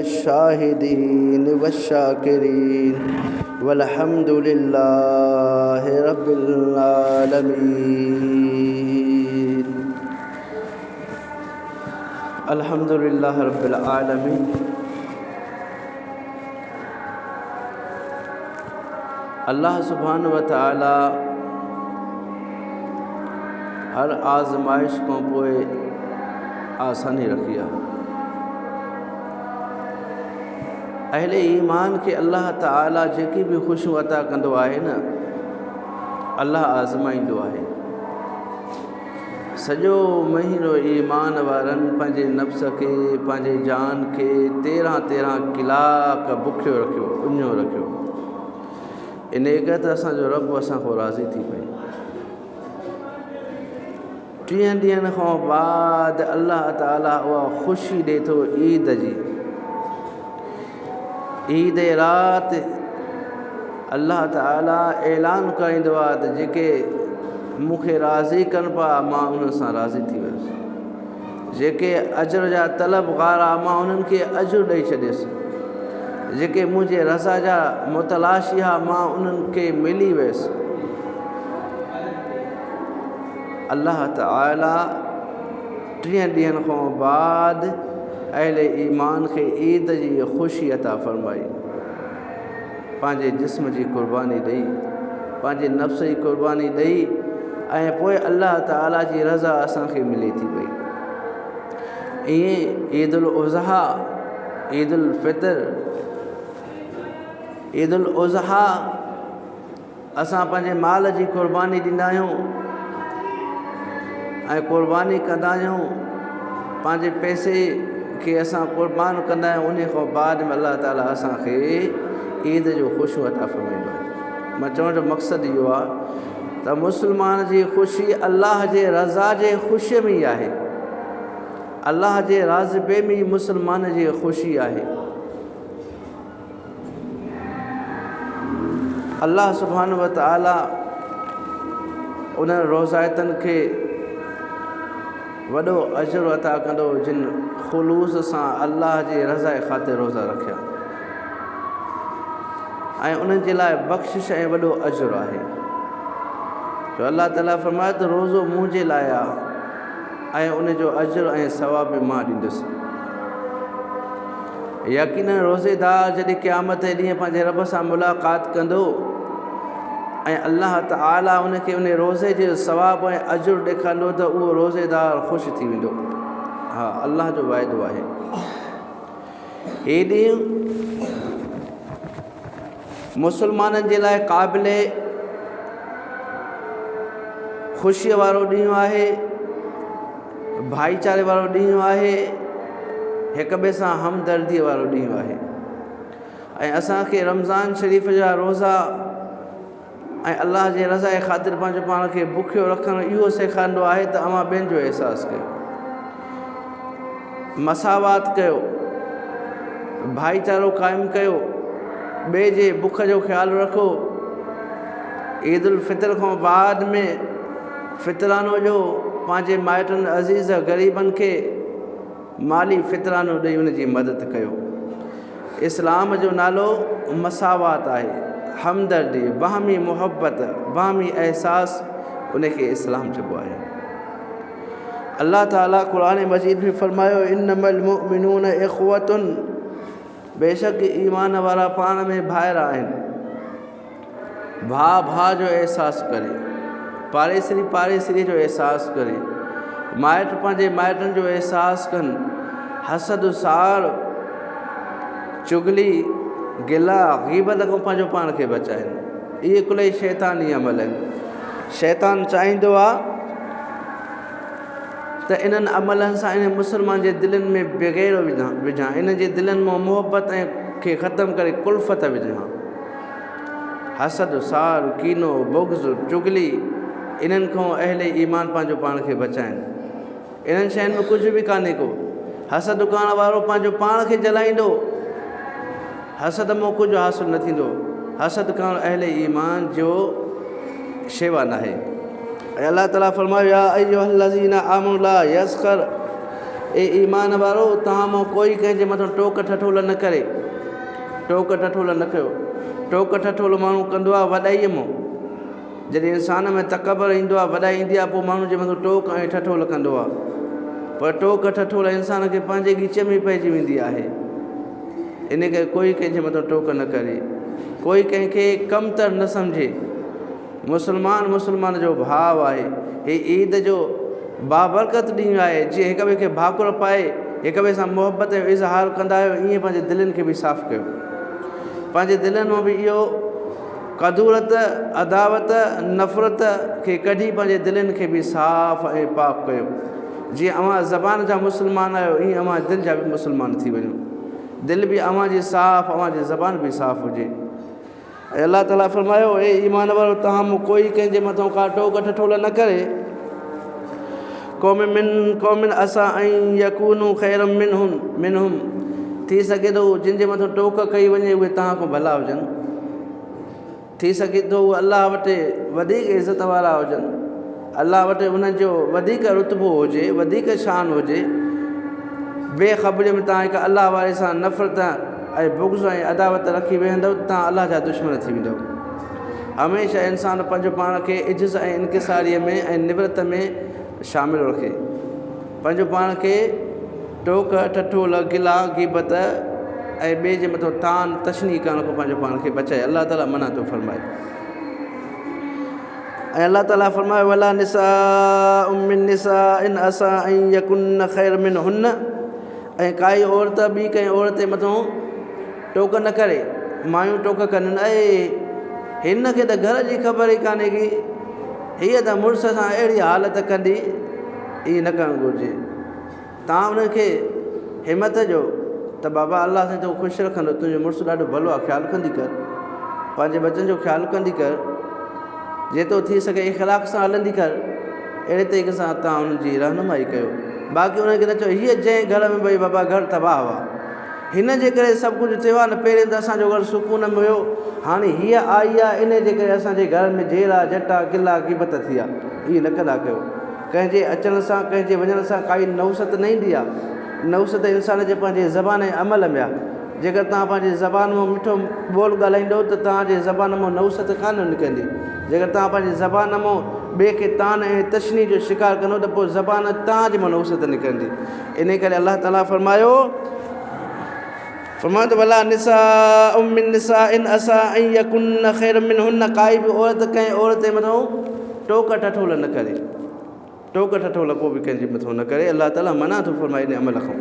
शाहिदीन व शाकिरीन वल्हम्दुलिल्लाहि रब्बिल आलमीन। अल्हम्दुलिल्लाहि रब्बिल आलमीन। अल्लाह सुब्हानहु व तआला हर आज़माइश को पोइ आसानी रखी आहे। अहले ईमान के अल्लाह ताला जेकी भी ख़ुशियूं अता कंदो आहे न, अल्लाह आज़माईंदो आहे। सॼो महीनो ईमान वारनि पंहिंजे नफ़्स खे, पंहिंजे जान खे 13 कलाक बुखियो रखियो, उञो रखियो। इन करे त असांजो रब असां खां राज़ी थी पई। 3 ॾींहंनि खां बाद अल्लाह ताला उहा ख़ुशी ॾिए थो ईद जी। ईद राति अल्लाह ताला ऐलान कराईंदो आहे त जेके मूंखे राज़ी कनि पिया, मां उन्हनि सां राज़ी थी वियुसि। जेके अजर जा तलबगार आहे, मां उन्हनि खे अजर ॾेई छॾियुसि। जेके मुंहिंजे रज़ा जा मुतलाशी आहे, मां उन्हनि खे मिली वियुसि। अल्लाह ताला 3 ॾींहंनि खां बाद अहले ईमान खे ईद जी ख़ुशी अता फ़रमाई। पंहिंजे जिस्म जी क़ुर्बानी ॾेई, पंहिंजे नफ़्स जी क़ुर्बानी ॾेई, ऐं पोइ अल्लाह ताला जी रज़ा असांखे मिले थी पई। ईअं ईद उल अज़हा, ईद उल फ़ितर, ईद उल अज़हा असां पंहिंजे माल जी क़ुर्बानी ॾींदा आहियूं ऐं क़ुर्बानी कंदा आहियूं। पंहिंजे पैसे खे असां क़ुर्बान कंदा आहियूं। उन खां बाद में अल्लाह ताला असांखे ईद जो ख़ुशियूं अता फ़रमाईंदो आहे। मां चवण जो मक़सदु इहो आहे त मुस्लमान जी ख़ुशी अल्लाह जे रज़ा जे ख़ुशीअ में ई आहे। अल्लाह जे राज़बे में ई मुस्लमान जी ख़ुशी आहे। अल्लाह सुब्हानहु व तआला उन रोज़ाइतनि खे वॾो अजर अता कंदो जिन ख़ुलूस सां अल्लाह जे रज़ा ख़ातिर रोज़ा रखिया, ऐं उन्हनि जे लाइ बख़्शिश ऐं वॾो अजर आहे। जो अल्लाह ताला फ़रमाए त रोज़ो मुंहिंजे लाइ आहे ऐं उन जो अजर ऐं सवाब बि मां ॾींदुसि। यकीनन रोज़ेदार जॾहिं क़यामत जे ॾींहुं पंहिंजे रब सां मुलाक़ात कंदो ऐं अल्लाह ताला उनखे उन रोज़े जे सवाब ऐं अजर ॾेखारींदो त उहो रोज़ेदार ख़ुशि थी वेंदो। हा, अल्लाह जो वाइदो आहे। हे ॾींहुं मुस्लमाननि जे लाइ क़ाबिल ख़ुशीअ वारो ॾींहुं आहे, भाईचारे वारो ॾींहुं आहे, हिक ॿिए सां हमदर्दीअ वारो ॾींहुं आहे। ऐं असांखे रमज़ान शरीफ़ जा रोज़ा ऐं अल्लाह जे रज़ा जे ख़ातिर पंहिंजो पाण खे बुखियो रखणु इहो सेखारींदो आहे त अव्हां ॿियनि जो अहसासु कयो, मसावात कयो, भाईचारो क़ाइमु कयो, ॿिए जे बुख जो ख़्यालु रखो। ईद उल फ़ितर खां बाद में फ़ितरानो जो पंहिंजे माइटनि अज़ीज़ ग़रीबनि खे माली फ़ितरानो ॾेई उन जी मदद कयो। इस्लाम जो नालो मसावात आहे, हमदर्दी, बाहमी मुहब्बत, बाहमी एहसास, उनखे इस्लाम चइबो आहे। अल्लाह ताला क़ुरान मजीद में फ़रमायो इन्नमल मुमिनून इख़्वतुन, बेशक ईमान वारा पाण में भाइर आहिनि। भाउ जो एहसासु करे, पाड़ेसिरी जो एहसासु करे, माइट पंहिंजे माइटनि जो एहसासु कनि। हसद, साड़, चुगली, गिला, ग़ीबत खां पंहिंजो पाण खे बचाइनि। इहे कुल शैतानी अमल आहिनि। शैतान चाहींदो आहे त इन्हनि अमलनि सां इन मुस्लमान जे दिलनि में बेग़ैर विझां, इन जे दिलनि मां मुहबत खे ख़तमु करे कुल्फ़त विझां। हसद, सार, कीनो, बुग़्ज़, चुगली, इन्हनि खां अहले ईमान पंहिंजो पाण खे बचाइनि। इन्हनि शयुनि में कुझु बि कान्हे को। हसद करण वारो पंहिंजो पाण खे जलाईंदो, हसद मां कुझु हासिलु न थींदो। हसद करणु अहले ईमान जो शेवा न आहे। अल्लाह ताला फरमायो या अय्युहल्लज़ीना आमनु ला यसखर ए ईमान वारो तव्हां मां कोई कंहिंजे मथां टोक ठठोल न करे, टोक ठठोल न कयो। टोक ठठोल माण्हू कंदो आहे वॾाईअ मां, जॾहिं इंसान में तकबर ईंदो आहे, वॾाई ईंदी आहे, पोइ माण्हू जे मथां टोक ऐं ठठोल कंदो आहे। पर टोक ठठोल इंसान खे पंहिंजे ॻीच में पइजी वेंदी आहे। इन करे कोई कंहिंजे मथां टोक न करे, कोई कंहिंखे कमतर न सम्झे। मुस्लमान जो भाउ आहे। हे ईद जो बाबरकत ॾींहुं आहे। जीअं हिक ॿिए खे भाकुर पाए हिक ॿिए सां मुहबत जो इज़हार कंदा आहियो, ईअं पंहिंजे दिलनि खे बि साफ़ु कयो। पंहिंजे दिलनि मां बि इहो कदूरत, अदावत, नफ़रत खे कढी पंहिंजे दिलनि खे बि साफ़ ऐं पाक कयो। जीअं अव्हां ज़बान जा मुस्लमान आहियो, ईअं अव्हां दिलि जा बि मुस्लमान थी वञो। दिलि बि अव्हां जी साफ़ु, अव्हां जी ज़बान बि साफ़ु हुजे। ऐं अलाह ताला फरमायो, ए ईमान वारो तव्हां मूं कोई कंहिंजे मथां का टोक ठठोल न करे। क़ौमिन असा ऐं यकूनू ख़ैरम मिनहुम, थी सघे थो जिन जे मथां टोक कई वञे उहे तव्हां खां भला हुजनि। थी सघे थो उहे अलाह वटि वधीक इज़त वारा हुजनि, अलाह वटि उन्हनि जो वधीक रुतबो हुजे, वधीक शान हुजे। बेख़बरीअ में तव्हां हिकु अलाह वारे सां नफ़रत ऐं बुग़्ज़ ऐं अदावत रखी वेहंदव, तव्हां अलाह जा दुश्मन थी वेंदव। हमेशह इंसानु पंहिंजो पाण खे इज़्ज़त ऐं इनकिसारीअ में ऐं निवृत में शामिलु रखे। पंहिंजो पाण खे टोक ठठोल, गिला, ग़ीबत ऐं ॿिए जे मथां तान तशनी करण खां पंहिंजो पाण खे बचाए। अलाह ताला मना थो फरमाए। ऐं अलाह ताला फरमाए, वला निसाउम मिन निसाइन असा ऐं यकुन ख़ैर मिनहुन, ऐं काई औरत ॿी कंहिं औरत जे मथां टोक न करे। मायूं टोक कनि, ऐं हिन खे त घर जी ख़बर ई कान्हे की हीअ त मुड़ुस सां अहिड़ी हालत कंदी, ईअं न करणु घुरिजे। तव्हां उनखे हिमत ॾियो त बाबा अलाह सां तूं ख़ुशि रखंदो, तुंहिंजो मुड़ुसु ॾाढो भलो आहे, ख़्यालु कंदी कर, पंहिंजे बचनि जो ख़्यालु कंदी कर, जेतिरो थी सघे इख़लाक़ सां हलंदी कर। अहिड़े तरीक़े सां तव्हां उन्हनि जी रहनुमाई कयो। बाक़ी उनखे त चओ हीअ जंहिं घर में भई बाबा घर तबाह हुआ, हिन जे करे सभु कुझु थियो आहे न, पहिरें त असांजो घर सुकून में हुयो, हाणे हीअ आई आहे, इन जे करे असांजे घर में जेरा जटा गिला ग़ीबत थी आहे। ईअं न कंदा कयो। कंहिंजे अचण सां, कंहिंजे वञण सां काई नवसत न ईंदी आहे। नवसत इंसान जे पंहिंजे ज़बान ऐं अमल में आहे। जेकर तव्हां पंहिंजे ज़बान मां मिठो ॿोल ॻाल्हाईंदव त तव्हांजे ज़बान मां नवसत कान निकिरंदी। जेकर तव्हां पंहिंजे ज़बान मां ॿिए खे तान ऐं तशनी जो शिकार कंदो त पोइ ज़बान तव्हांजे मां नवसत निकिरंदी। इन करे अलाह ताला फरमायो, वला निसाउम मिन निसाइन असा ऐं यकुन ख़ैर मिनहुन, काई बि औरत कंहिं औरत जे मथां टोक ठठोल न करे। टोक ठठोल को बि कंहिंजे मथां न करे। अलाह ताला मना थो फरमाए इन अमल खां।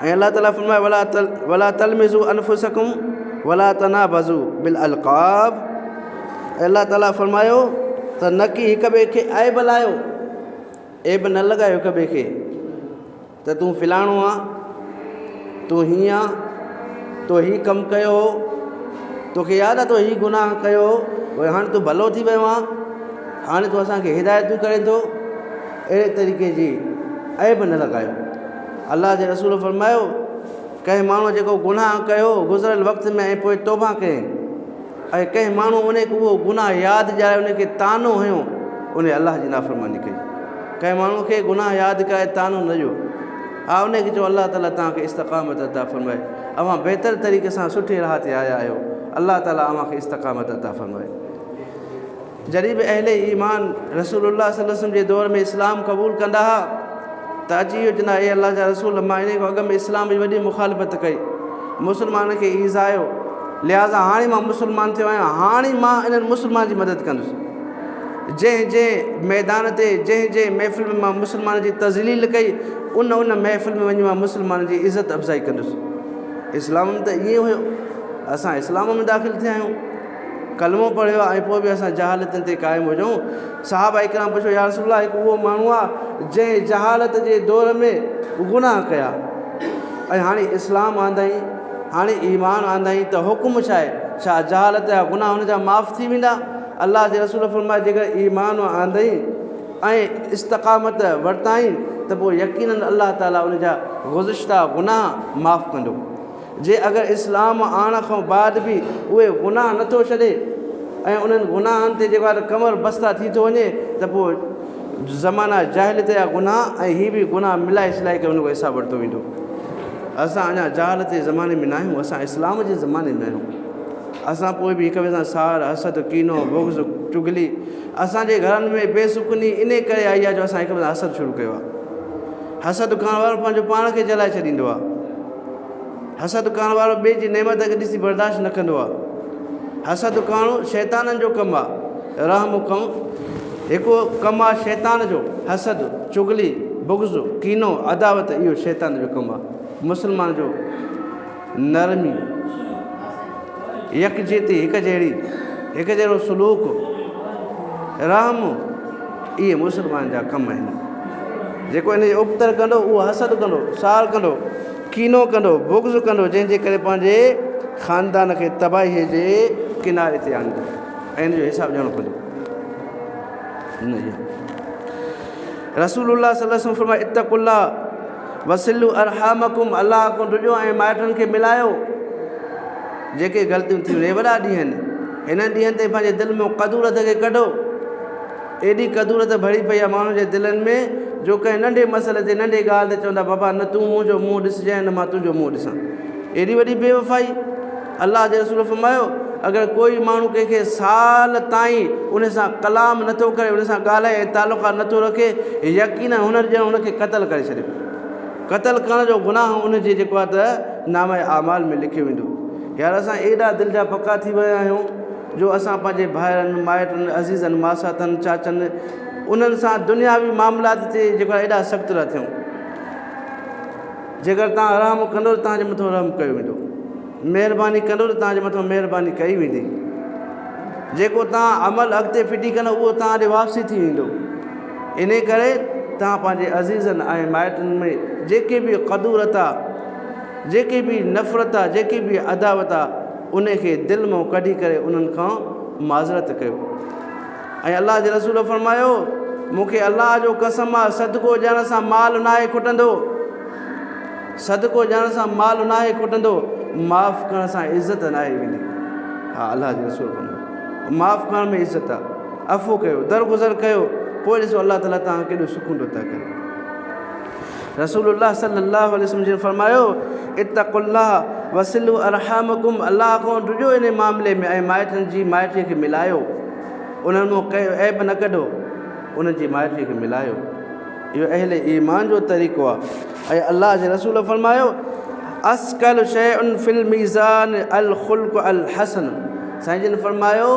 ऐं अलाह ताला फरमाए, वला तलमिज़ू अनफुसकुम वला तनाबज़ू बिल अलक़ाब। अलाह ताला फरमायो त न की हिक ॿिए खे ऐब लायो, ऐब न लॻायो हिक ॿिए खे त तूं फ़िलाणो आहे, तूं हीअं आहे, तो हीउ कमु कयो हो, तोखे यादि आहे तो हीउ गुनाह कयो हो, वरी हाणे तूं भलो थी वियो आहे, हाणे तूं असांखे हिदायतूं करे थो। अहिड़े तरीक़े जी ऐब न लॻायो। अलाह जे रसूल फरमायो, कंहिं माण्हू जेको गुनाह कयो गुज़िरियल वक़्त में ऐं पोइ तौबा कयईं, ऐं कंहिं माण्हू उनखे उहो गुनाह यादि ॾियारे उनखे तानो हुयो, उन अलाह जी नाफ़रमानी कई। कंहिं माण्हू खे गुनाह यादि कराए तानो न ॾियो, हा उनखे चओ अलाह ताला तव्हांखे इस्तक़ामत अता फरमाए, अव्हां बहितर तरीक़े सां सुठे राह ते आया आहियो, अलाह ताला अव्हांखे इस्तक़ामत अता फरमाए। जॾहिं बि अहले ईमान रसूलुल्लाह सल्लल्लाहु अलैहि वसल्लम जे दौर में इस्लाम क़बूल कंदा हुआ त अची वियो चवंदा, ए अलाह जा रसूल, मां इन खां अॻु में इस्लाम जी वॾी मुखालिफ़त कई, मुस्लमान खे ईज़ायो, लिहाज़ा हाणे मां मुस्लमान थियो आहियां, हाणे मां इन्हनि मुस्लमान जी मदद कंदुसि। जंहिं मैदान ते जंहिं महफ़िल में मां मुस्लमान जी तज़लील कई, उन महफ़िल में वञी मां मुस्लमान जी इज़त अफ़ज़ाई कंदुसि। इस्लाम में त ईअं हुयो, असां इस्लाम में दाख़िल थिया आहियूं, कलमो पढ़ियो आहे, ऐं पोइ बि असां जहालतनि ते क़ाइमु हुजूं। सहाबा इकराम पुछो, या रसूल अल्लाह, हिकु उहो माण्हू आहे जंहिं जहालत जे दौर में गुनाह कया, ऐं हाणे इस्लाम आंदई, हाणे ईमान आंदई, त हुकुम छा आहे? छा जहालत जा गुनाह हुनजा माफ़ थी वेंदा? अलाह जे रसूल फरमाए, जेकर ईमान आंदई ऐं इस्तक़ामत वरिताई त पोइ यकीनन अलाह ताला उनजा गुज़िश्ता गुनाह माफ़ कंदो। जे अगरि इस्लाम आणण खां बाद बि उहे गुनाह नथो छॾे ऐं उन्हनि गुनाहनि ते जेको आहे कमर बस्ता थी थो वञे, त पोइ ज़माना जाहिलियत जा गुनाह ऐं हीअ बि गुनाह मिलाए सिलाए करे हुनजो हिसाबु वरितो वेंदो। असां अञा जाहिलियत जे ज़माने में न आहियूं, असां इस्लाम जे ज़माने में आहियूं। असां पोइ बि हिक ॿिए सां सार हसद कीनो बुग़्ज़ चुगली असांजे घरनि में बेसुकनी इन करे आई आहे जो असां हिक ॿिए सां हसद शुरू कयो आहे। हसद करण वारो पंहिंजो पाण खे जलाए छॾींदो आहे। हसद करण वारो ॿिए जी नेमत खे ॾिसी बर्दाश्त न कंदो आहे। हसद करणु शैताननि जो कमु आहे। रहम कमु हिकु कमु आहे शैतान जो। हसद चुगली बुग़्ज़ कीनो अदावत इहो शैतान जो कमु आहे। मुस्लमान जो नरमी यकजेती हिकु जहिड़ी हिकु जहिड़ो सलूक रहम इहे मुस्लमान जा कम आहिनि। जेको इन जो उबतर कंदो उहो हसद कंदो, सार कंदो, कीनो कंदो, बुग़्ज़ कंदो, जंहिंजे करे पंहिंजे ख़ानदान खे तबाहीअ जे किनारे ते आणींदो ऐं इन जो हिसाबु ॾियणो पवंदो। रसूलुल्लाह सल्लल्लाहु अलैहि वसल्लम फरमाए इत्तक़ुल्लाह वसिलु अरहामकुम, अल्लाह को ॾिजो ऐं माइटनि खे मिलायो। जेके ग़लतियूं थियूं इहे वॾा ॾींहं आहिनि। हिन ॾींहंनि ते पंहिंजे दिलि में कदूरत खे कढो। एॾी कदूरत भरी पई आहे माण्हुनि जे दिलनि में जो कंहिं नंढे मसइले ते नंढे ॻाल्हि ते चवंदा बाबा न तूं मुंहिंजो मुंहुं ॾिसजांइ न मां तुंहिंजो मुंहुं ॾिसां। एॾी वॾी बेवफ़ाई। अल्लाह जे रसूल फरमायो अगरि कोई माण्हू कंहिंखे साल ताईं उन सां कलाम नथो करे, उन सां ॻाल्हाए तालुक़ात नथो रखे, यकीन हुन ॼण हुनखे क़तलु करे छॾियो। क़तलु करण जो गुनाह उनजे जेको आहे त नामे आमाल में लिखियो वेंदो। यार असां एॾा दिलि जा पका थी विया आहियूं जो असां पंहिंजे भाइरनि माइटनि अज़ीज़नि मासातनि चाचनि उन्हनि सां दुनियावी मामलात ते जेको आहे एॾा सख़्तु था थियूं। जेकर तव्हां रहम कंदो त तव्हांजे मथां रहम कयो वेंदो, महिरबानी कंदो त तव्हांजे मथां महिरबानी कई वेंदी। जेको तव्हां अमल अॻिते फिटी कंदो उहो तव्हां ॾे वापसी थी वेंदो। इन करे तव्हां पंहिंजे अज़ीज़नि ऐं माइटनि में जेके बि क़दूरत आहे, जेके बि नफ़रत आहे, जेके बि अदावत आहे, उनखे दिलि मां कढी करे उन्हनि खां माज़रत कयो। ऐं अल्लाह जे रसूल फरमायो मूंखे अल्लाह जो कसम आहे सदको ॾियण सां माल नाहे खुटंदो, सदको ॾियण सां माल नाहे खुटंदो, माफ़ु करण सां इज़त नाहे वेंदी। हा अल्लाह जे रसूल फरमायो माफ़ु करण में इज़त आहे। अफ़ो कयो, दरगुज़र कयो, पोइ ॾिसो अल्लाह ताला तव्हां केॾो सुकून था करे। रसूलुल्लाह सल्लल्लाहु अलैहि वसल्लम जिन फरमायो इत्तक़ुल्लाह वसिलु अरहामकुम, अल्लाह खां ॾिजो इन मामले में ऐं माइटनि जी माइटीअ खे मिलायो। उन्हनि मां कयो ऐब न कढो, उन्हनि जी माइटीअ खे मिलायो। इहो अहले ईमान जो तरीक़ो आहे। ऐं अल्लाह जे रसूल फरमायो अस्कल शैउन फिल मीज़ान अल ख़ुल्क़ अल हसन, साईं जिन फरमायो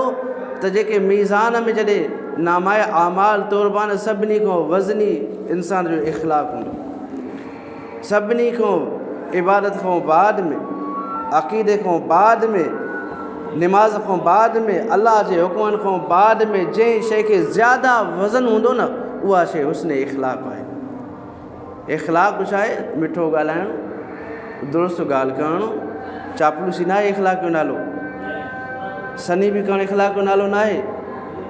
त जेके मीज़ान में जॾहिं नामाए आमाल तौरबान सभिनी खां वज़नी इंसान जो इख़लाक़ हूंदो। सभिनी खां इबादत खां बाद में, अक़ीदे खां बाद में, निमाज़ खां बाद में, अल्लाह जे हुकुमनि खां बाद में जंहिं शइ खे ज़्यादा वज़न हूंदो न उहा शइ हुस्न इख़लाक़ आहे। इख़लाक़ छा आहे? मिठो ॻाल्हाइणु, दुरुस्त ॻाल्हि करणु, चापलूसी न आहे इख़लाक़ जो नालो। सनी बि करणु इख़लाक़ जो नालो न आहे।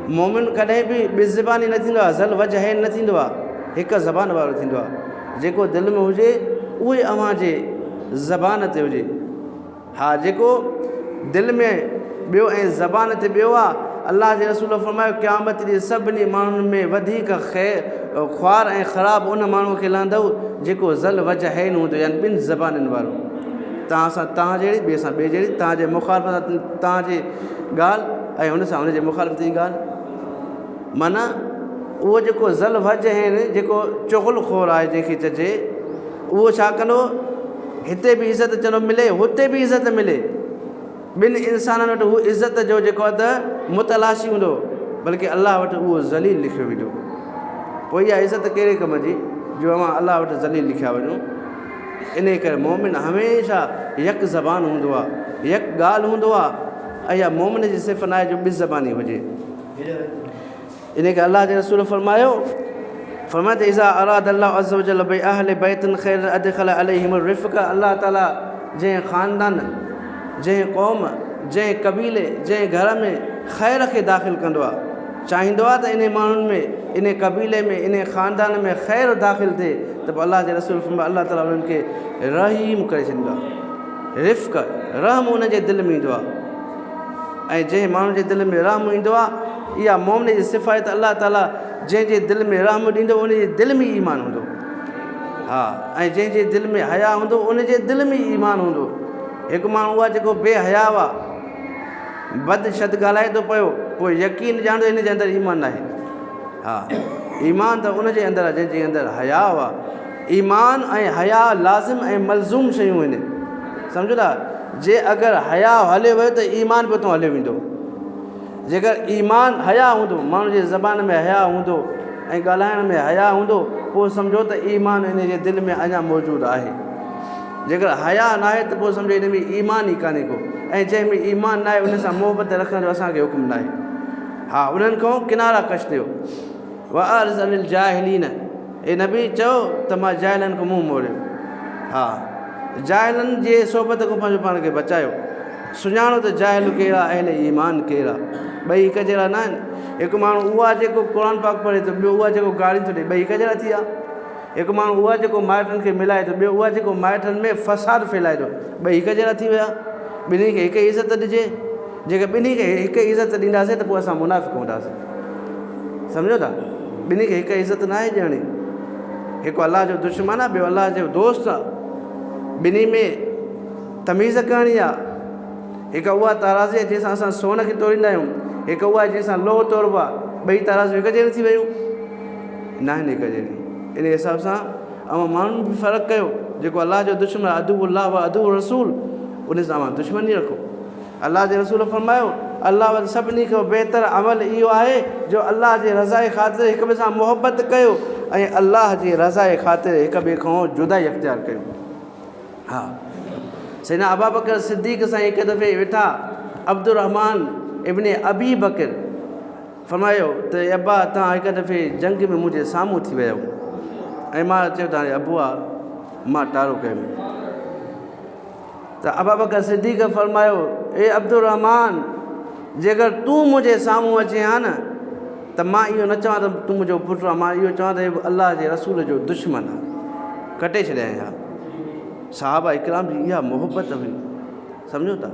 मोमिन कॾहिं बि बेज़बानी न थींदो आहे, ज़ल वजहैन न थींदो आहे, हिकु ज़बान वारो थींदो आहे। जेको दिलि में हुजे उहे अव्हां जे ज़बान ते हुजे। हा जेको दिलि में ॿियो ऐं ज़बान ते ॿियो आहे, अल्लाह जे रसूल फरमायो क़यामत ॾींहुं सभिनी माण्हुनि में वधीक ख़्वार ऐं ख़राबु उन माण्हूअ खे लहंदो जेको ज़ल वजहैन हूंदो, यानी ॿिनि ज़बाननि वारो। तव्हां सां तव्हां जहिड़ी, ॿिए सां ॿिए जहिड़ी, तव्हांजे मुखालिफ़त सां तव्हांजी ॻाल्हि ऐं हुन सां हुनजे मुखालिफ़त जी ॻाल्हि। माना उहो जेको ज़ल वजहैन, जेको चुग़लखोर आहे जंहिंखे चइजे, उहो छा कंदो? हिते बि इज़त चलो मिले, हुते बि इज़त मिले। ॿिनि इंसाननि वटि उहो इज़त जो जेको आहे त मुतलाशी हूंदो, बल्कि अल्लाह वटि उहो ज़लील लिखियो वेंदो। पोइ इहा इज़त कहिड़े कम जी जो अवां अल्लाह वटि ज़लील लिखिया वञूं। इन करे मोमिन हमेशह यक ज़बान हूंदो आहे, यक ॻाल्हि हूंदो आहे। ऐं इहा मोमिन जी सिफ़त न आहे जो ॿी ज़बानी हुजे। इन खे अल्लाह जे रसूल फरमायो त इज़ा अराद अल्लाह अज़्ज़ व जल बि अहले बैतन ख़ैर अदख़ल अलैहिम रिफ़्क़, अल्लाह ताला जंहिं ख़ानदान, जंहिं क़ौम, जंहिं कबीले, जंहिं घर में ख़ैर खे दाख़िल कंदो आहे, चाहींदो आहे त इन माण्हुनि में, इन कबीले में, इन ख़ानदान में ख़ैर दाख़िल थिए त पोइ अल्लाह जे रसूल फरमायो अल्लाह ताला उन्हनि खे रहीम करे छॾींदो आहे। रिफ़्क़ रहम उनजे दिलि में ईंदो आहे। ऐं जंहिं माण्हू जे दिलि में रहम ईंदो आहे, इहा मोमिन जी सिफ़ाइत अल्लाह ताला जंहिंजे दिलि में रहम ॾींदो उनजे दिलि में ईमान हूंदो। हा, ऐं जंहिंजे दिलि में हया हूंदो उनजे दिलि में ईमान हूंदो। हिकु माण्हू आहे जेको बेहया आहे, बद शद ॻाल्हाए थो पियो, पोइ यकीन ॼाणो हिन जे अंदरि ईमान नाहे। हा, ईमान त उनजे अंदरि आहे जंहिंजे अंदरि हया आहे। ईमान ऐं हया लाज़िम ऐं मलज़ूम शयूं आहिनि, सम्झो था। जे अगरि हया हले वियो त ईमान बि उतां हलियो वेंदो। जेकर ईमान हया हूंदो, माण्हू जे ज़बान में हया हूंदो ऐं ॻाल्हाइण में हया हूंदो, पोइ सम्झो त ईमान इन जे दिलि में अञा मौजूदु आहे। जेकर हया नाहे त पोइ सम्झो इन में ईमान ई कान्हे को, ऐं जंहिंमें ईमान नाहे उन सां मोहबत रखण जो असांखे हुकुम नाहे। हा, उन्हनि खां किनारा कश थियो। वअर्ज़ अनिल जाहिलीन, ए नबी चओ त मां जाहिलनि खां मुंहुं मोड़ियो। हा, जाहिलनि जे सोबत खां पंहिंजो पाण खे बचायो। सुञाणो त जाहिल कहिड़ा, अहले ईमान कहिड़ा। ॿई हिकु जहिड़ा न आहिनि। हिकु माण्हू उहा जेको क़ुर पाक पढ़े थो, ॿियो उहा जेको गाड़ी थो ॾे, ॿई हिकु जहिड़ा थी विया। हिकु माण्हू उहा जेको माइटनि खे मिलाए थो, ॿियो उहा जेको माइटनि में फ़साद फैलाए थो, ॿई हिकु जहिड़ा थी विया। ॿिन्ही खे हिकु इज़त ॾिजे। जेकर ॿिन्ही खे हिकु इज़त ॾींदासीं त पोइ असां मुनाफ़िक़ हूंदासीं, सम्झो था। ॿिन्ही खे हिकु इज़त न आहे ॾियणी। हिकु अलाह जो दुश्मन आहे, ॿियो अलाह जो दोस्त आहे। ॿिन्ही में तमीज़ करणी आहे। हिकु उहा ताराज़ी जंहिंसां असां सोन खे तोड़ींदा आहियूं, हिकु उहा जंहिंसां लोह तोड़बो आहे। ॿई ताराज़ियूं हिकु जहिड़ी थी वियूं न आहिनि, हिकु जहिड़ी। इन हिसाब सां अवां माण्हुनि बि फ़र्क़ु कयो। जेको अलाह जो दुश्मन अदुउल्लाह व अदुउ रसूल, उन सां अवां दुश्मनी रखो। अलाह जे रसूल फरमायो, अलाह वटि सभिनी खां बहितर अमल इहो आहे जो अलाह जे रज़ा जे ख़ातिर हिक ॿिए सां मोहबत कयो ऐं अलाह जे रज़ा जे ख़ातिर हिक ॿिए खां जुदाई अख़्तियार कयो। हा, सैयदना अबू बकर सिद्दीक़ सां हिकु दफ़े वेठा अब्दुर्रहमान इब्न अबी बकर फरमायो त अब्बा तव्हां हिकु दफ़े जंग में मुंहिंजे साम्हूं थी विया ऐं मां चयो त हाणे अबूआ मां टारो कयुमि। त अबू बकर सिद्दीक़ फरमायो, ए अब्दुर्रहमान, जेकर तूं मुंहिंजे साम्हूं अचे हा न त मां इहो न चवां त तूं मुंहिंजो पुटु आहे, मां इहो चवां त अलाह जे रसूल जो दुश्मन आहे, कटे छॾियईं। हा, साहबा इकराम जी इहा मोहबत हुई, सम्झो था।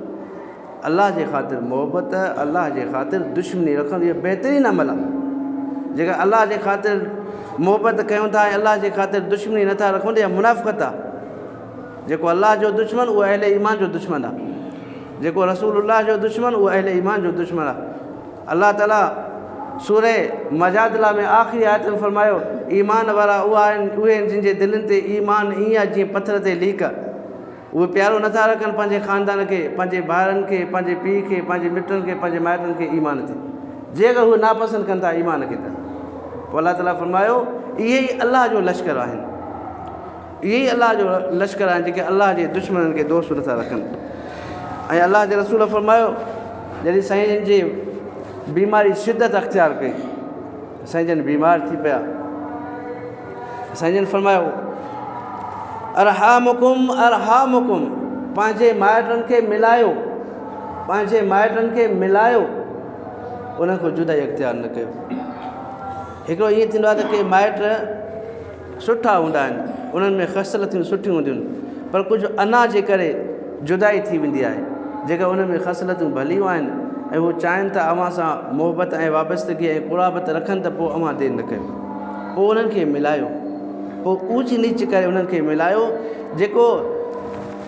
अलाह जे ख़ातिर मोहबत, अलाह जे ख़ातिर दुश्मनी रखणु, इहो बहितरीनु अमल आहे। जेकर अलाह जे ख़ातिर मोहबत कयूं था ऐं अलाह जे ख़ातिर दुश्मनी नथा रखूं त इहा मुनाफ़िक़त आहे। जेको अलाह जो दुश्मन उहो अहले ईमान जो दुश्मन आहे। जेको रसूलुल्लाह जो दुश्मन उहो अहले ईमान जो दुश्मन आहे। अलाह ताला सूरह मजादिला में आख़िरी आयत में फरमायो, ईमान वारा उहे आहिनि जिन जे दिलनि ते ईमान ईअं आहे जीअं पथर ते लीक। उहे प्यारो नथा रखनि पंहिंजे ख़ानदान खे, पंहिंजे ॿारनि खे, पंहिंजे पीउ खे, पंहिंजे मिटनि खे, पंहिंजे माइटनि खे ईमान ते। जेकर उहे नापसंदि कनि था ईमान खे त पोइ अलाह ताला फरमायो, इहे ई अलाह जो लश्कर आहिनि। इहे ई अलाह जो लश्कर आहिनि जेके अलाह जे दुश्मननि खे दोस्त नथा रखनि। ऐं अलाह जे रसूल फरमायो, जॾहिं साईं जे बीमारी शिदत अख़्तियार कई, साईं जन बीमार थी पिया, साईं जन फरमायो, अरहामुकुम अरहामुकुम, पंहिंजे माइटनि खे मिलायो, पंहिंजे माइटनि खे मिलायो, उन खां जुदाई अख़्तियार न कयो। हिकिड़ो ईअं थींदो आहे त के माइट सुठा हूंदा आहिनि, उन्हनि में ख़सलतियूं सुठियूं हूंदियूं आहिनि, पर कुझु अना जे करे जुदाई थी वेंदी आहे। जेकर उन में ख़सलतियूं भलियूं आहिनि ऐं उहे चाहिनि था अव्हां सां मोहबत ऐं वाबस्तगी ऐं क़ुराबत रखनि त पोइ अव्हां देरि न कयो, पोइ उन्हनि खे मिलायो, पोइ ऊच नीच करे उन्हनि खे मिलायो। जेको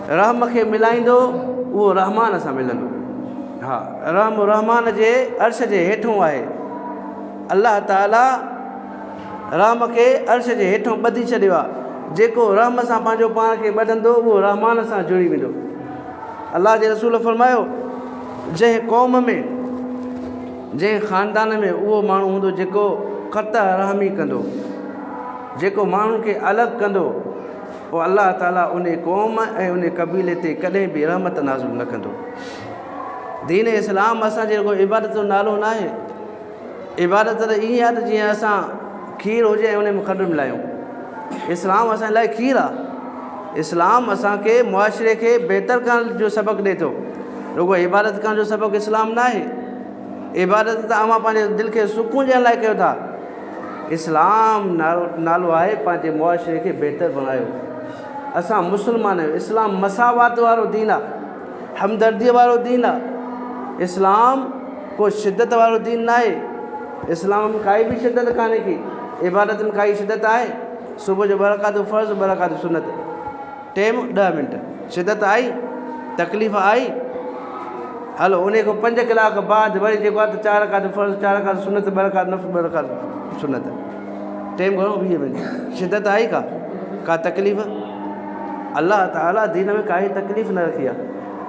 रहम खे मिलाईंदो उहो रहमान सां मिलंदो। हा, रहम रहमान जे अर्श जे हेठों आहे। अलाह ताला रहम खे अर्श जे हेठों ॿधी छॾियो आहे। जेको रहम सां पंहिंजो पाण खे ॿधंदो उहो रहमान सां जुड़ी वेंदो। अलाह जे रसूल फरमायो, जंहिं क़ौम में, जंहिं ख़ानदान में उहो माण्हू हूंदो जेको क़तअ रहमी कंदो, जेको माण्हुनि खे अलॻि कंदो, पोइ अलाह ताला उन क़ौम ऐं उन क़बीले ते कॾहिं बि रहमत नाज़िल न कंदो। दीन इस्लाम असांजे रुॻो इबादत जो नालो न आहे। इबादत त ईअं आहे त जीअं असां खीर हुजे ऐं उन में खंडु मिलायूं। इस्लाम असांजे लाइ खीर आहे। इस्लाम असांखे मुआशिरे खे बहितर करण जो सबक़ु ॾिए थो, रुॻो इबादत करण जो सबक़ु इस्लाम न आहे। इबादत त अव्हां पंहिंजे दिलि खे सुकून ॾियण लाइ कयो था। इस्लाम नालो आहे पंहिंजे मुआशिरे खे बहितर बणायो। असां मुस्लमान आहियूं। इस्लाम मसावात वारो दीन आहे, हमदर्दीअ वारो दीन आहे। इस्लाम को शिदत वारो दीन न आहे। इस्लाम में काई भी शिद्दत कान्हे की, इबादत में काई शिद्दत आहे। सुबुह जो 2 रकात फ़र्ज़ 2 रकात सुन्नत, टाइम 10 मिनट, शिद्दत आई, तकलीफ़ आई, हलो उन को 5 कलाक बाद वरी जेको आहे त 4 रकात फ़र्ज़ 4 रकात सुन्नत 2 रकात नफ़िल 2 रकात सुन्नत, टाइम घणो 20 मिनट, शिद्दत आई का तकलीफ़? अल्लाह ताला दीन में काई तकलीफ़ न रखी आहे।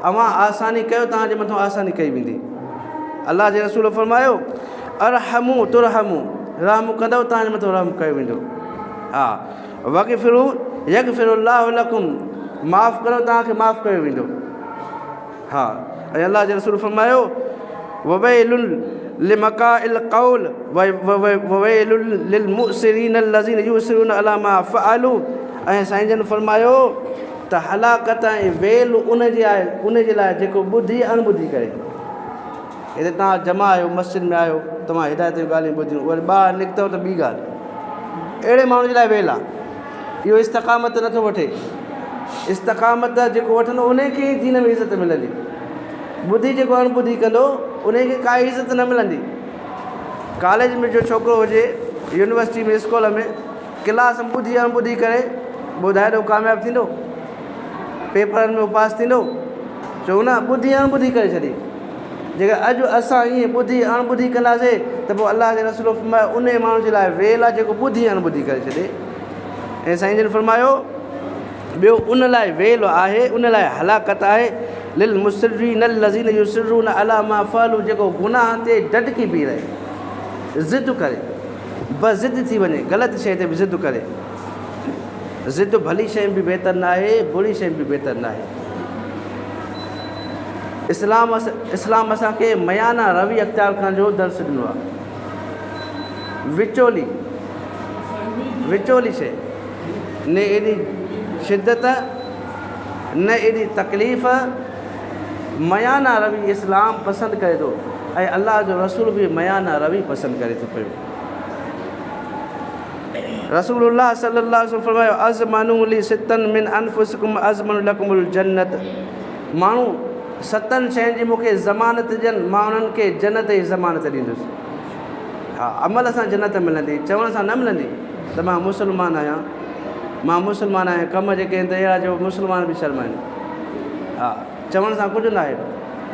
अवां आसानी कयो, तव्हांजे मथां आसानी कई वेंदी। अल्लाह जे रसूल फरमायो अरहमू तुरहमू, रहम कंदव तव्हांजे मथां रहम कयो वेंदो। हा वग़फ़िरू यग़फ़िरुल्लाहु लकुम, माफ़ करो तव्हांखे माफ़ कयो वेंदो। हा ऐं अल्लाह जे रसूल फरमायो ववैलुल लिमकाइल क़ौल ववैलुल लिलमुसिरीन allज़ीना युसिरून अला मा फ़अलू। ऐं साईं जन फरमायो त हलाकत ऐं वेल उन जे लाइ जेको ॿुधी अणॿुधी करे। हिते तव्हां जमा आहियो, मस्जिद में आहियो, तव्हां हिदायत जूं ॻाल्हियूं ॿुधियूं, वरी ॿाहिरि निकितव त ॿी ॻाल्हि, अहिड़े माण्हू जे लाइ वेल आहे। इहो इस्तक़ामत नथो वठे। इस्तक़ामत जेको वठंदो उन खे दीन में इज़त मिलंदी। ॿुधी जेको अणॿुधी कंदो उन खे काई इज़त न मिलंदी। कॉलेज में जो छोकिरो हुजे, यूनिवर्सिटी में, स्कूल में, क्लास में ॿुधी अणॿुधी करे ॿुधाए थो कामयाबु थींदो, पेपरनि में पास थींदो? चओ न, ॿुधी अणॿुधी करे छॾी। जेकर अॼु असां ईअं ॿुधी अणॿुधी कंदासीं त पोइ अल्लाह जे रसूल फरमायो उन माण्हू जे लाइ वेल आहे जेको ॿुधी अणॿुधी करे छॾे। ऐं साईं जन फरमायो ॿियो उन लाइ वेल आहे, उन लाइ हलाकत आहे लिल मुसिरीन allज़ीना युसिरून अला मा फ़अलू, जेको गुनाह ते डटकी बीह रहे, ज़िद करे, बस ज़िद थी वञे, ग़लति शइ ते बि ज़िद करे। ज़िद भली शइ बि बहितर न आहे, बुरी शइ बि बहितर न आहे। इस्लाम असांखे मयाना रवि अख़्तियार करण जो दर्स ॾिनो आहे। विचोली शइ, न एॾी शिद्दत न एॾी तकलीफ़, मयाना रवि इस्लाम पसंदि करे थो। ऐं अल्लाह जो रसूल बि मयाना रवि पसंदि करे थो पियो। रसूलुल्लाह सल्लल्लाहु अलैहि वसल्लम फरमायो अज़मनु ली सितन मिन अनफुसिकुम अज़मनु लकुमुल जन्नत। माण्हू 7 शयुनि जी मूंखे ज़मानत ॾियनि, मां उन्हनि खे जन्नत जी ज़मानत ॾींदुसि। हा अमल सां जन्नत मिलंदी, चवण सां न मिलंदी त मां मुस्लमान आहियां, मां मुस्लमान आहियां। कम जेके आहिनि त अहिड़ा जो मुस्लमान बि शर्माइनि। हा चवण सां कुझु न आहे।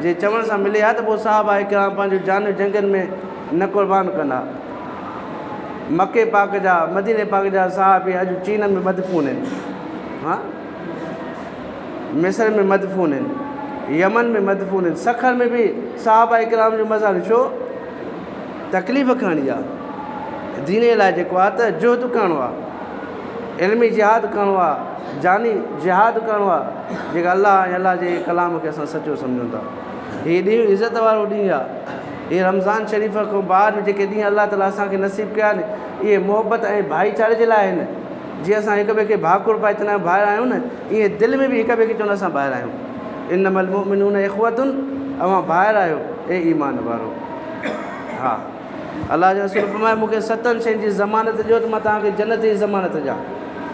जे चवण सां मिले हा त पोइ साहबा किराम पंहिंजूं जानियूं जंगनि में न क़ुर्बान कंदा। मके पाक जा, मदीने पाक जा साहबी अॼु चीन में मदफ़ून आहिनि, हा मिस्र में मदफ़ून आहिनि, यमन में मदफ़ून आहिनि। सखर में बि साहबा किराम जो मज़ार छो? तकलीफ़ खणणी आहे दीन जे लाइ, जेको आहे त जुहद करिणो आहे, इल्मी जिहाद करिणो आहे, जानी जिहाद करिणो आहे, जेका अल्लाह ऐं अल्लाह जे कलाम खे असां सचो सम्झूं था। हीअ ॾींहुं इज़त वारो ॾींहुं आहे। ये रमज़ान शरीफ़ खां बाद में जेके ॾींहं अल्लाह ताला असांखे नसीब कया आहिनि, इहे मोहबत ऐं भाईचारे जे लाइ आहिनि। जीअं असां हिक ॿिए खे भाकुर पाए चवंदा आहियूं ॿाहिरि आहियूं न, ईअं दिलि में बि हिक ॿिए खे चवंदा असां ॿाहिरि आहियूं। इन्नमल मुमिनून इख़्वतुन, अवां ॿाहिरि आहियो ए ईमान वारो। हा अल्लाह जो रसूल फरमाए मूंखे 7 शयुनि जी ज़मानत ॾियो त मां तव्हांखे जन्नत जी ज़मानत ॾियां।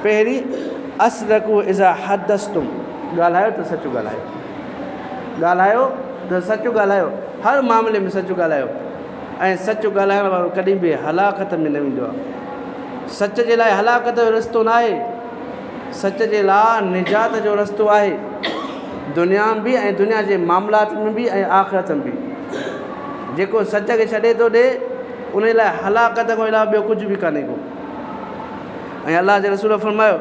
पहिरीं असदक़ु इज़ा हदस्तुम, ॻाल्हायो त सचु ॻाल्हायो, ॻाल्हायो त सचु ॻाल्हायो, हर मामले में सचु ॻाल्हायो। ऐं सचु ॻाल्हाइण वारो कॾहिं बि हलाकत में न वेंदो आहे। सच जे लाइ हलाकत जो रस्तो न आहे, सच जे लाइ निजात जो रस्तो आहे, दुनिया में बि ऐं दुनिया जे मामलात में बि ऐं आख़िरत में बि। जेको सच खे छॾे थो ॾे उन लाइ हलाकत खां अलावा ॿियो कुझु बि कान्हे को। ऐं अल्लाह जे रसूल फरमायो